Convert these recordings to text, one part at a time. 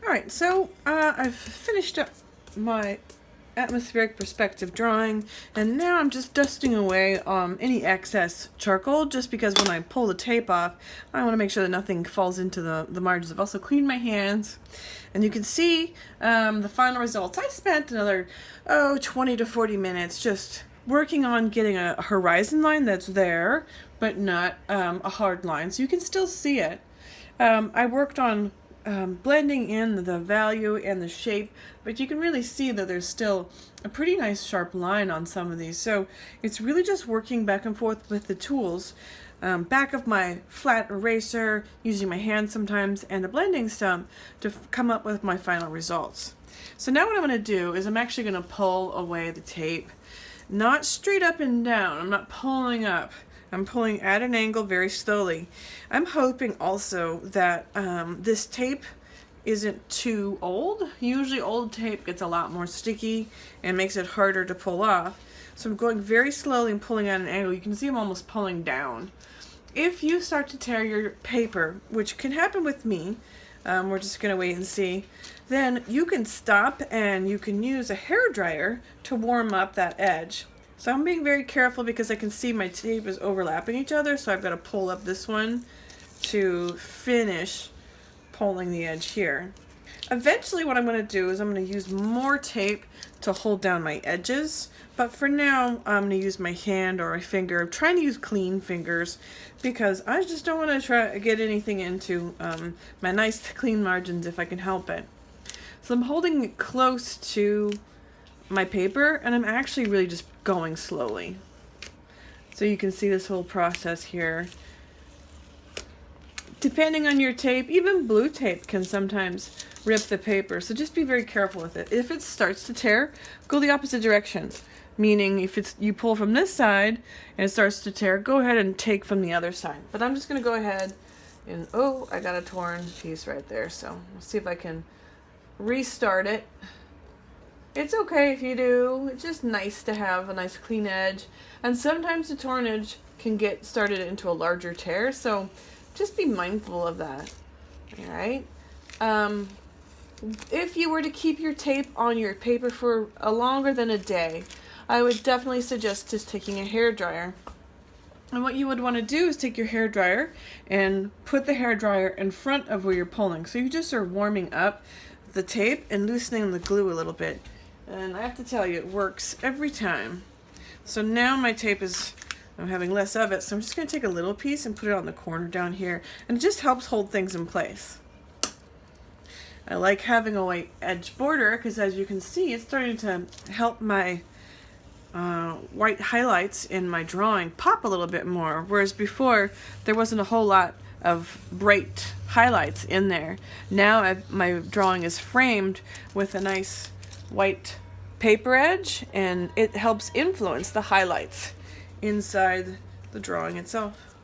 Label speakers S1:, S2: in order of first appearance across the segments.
S1: Alright, so I've finished up my atmospheric perspective drawing, and now I'm just dusting away any excess charcoal, just because when I pull the tape off, I want to make sure that nothing falls into the margins. I've also cleaned my hands, and you can see the final results. I spent another 20 to 40 minutes just working on getting a horizon line that's there, but not a hard line, so you can still see it. I worked on blending in the value and the shape, but you can really see that there's still a pretty nice sharp line on some of these. So it's really just working back and forth with the tools, back of my flat eraser, using my hand sometimes, and a blending stump to come up with my final results. So now what I'm going to do is I'm actually going to pull away the tape, not straight up and down. I'm not pulling up. I'm pulling at an angle very slowly. I'm hoping also that this tape isn't too old. Usually old tape gets a lot more sticky and makes it harder to pull off. So I'm going very slowly and pulling at an angle. You can see I'm almost pulling down. If you start to tear your paper, which can happen with me, we're just going to wait and see, then you can stop and you can use a hairdryer to warm up that edge. So I'm being very careful because I can see my tape is overlapping each other, so I've got to pull up this one to finish pulling the edge here. Eventually what I'm going to do is I'm going to use more tape to hold down my edges, but for now I'm going to use my hand or my finger. I'm trying to use clean fingers because I just don't want to try to get anything into my nice clean margins if I can help it. So I'm holding it close to my paper, and I'm actually really just going slowly. So you can see this whole process here. Depending on your tape, even blue tape can sometimes rip the paper, so just be very careful with it. If it starts to tear, go the opposite direction. Meaning if you pull from this side and it starts to tear, go ahead and take from the other side. But I'm just going to go ahead and, oh, I got a torn piece right there, so let's see if I can restart it. It's okay if you do. It's just nice to have a nice clean edge. And sometimes the torn edge can get started into a larger tear, so just be mindful of that. Alright? If you were to keep your tape on your paper for longer than a day, I would definitely suggest just taking a hairdryer. And what you would want to do is take your hairdryer and put the hairdryer in front of where you're pulling. So you just are warming up the tape and loosening the glue a little bit. And I have to tell you, it works every time. So now my tape is, I'm having less of it, so I'm just going to take a little piece and put it on the corner down here. And it just helps hold things in place. I like having a white edge border because, as you can see, it's starting to help my white highlights in my drawing pop a little bit more. Whereas before, there wasn't a whole lot of bright highlights in there. Now my drawing is framed with a nice white paper edge, and it helps influence the highlights inside the drawing itself.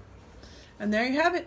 S1: And there you have it.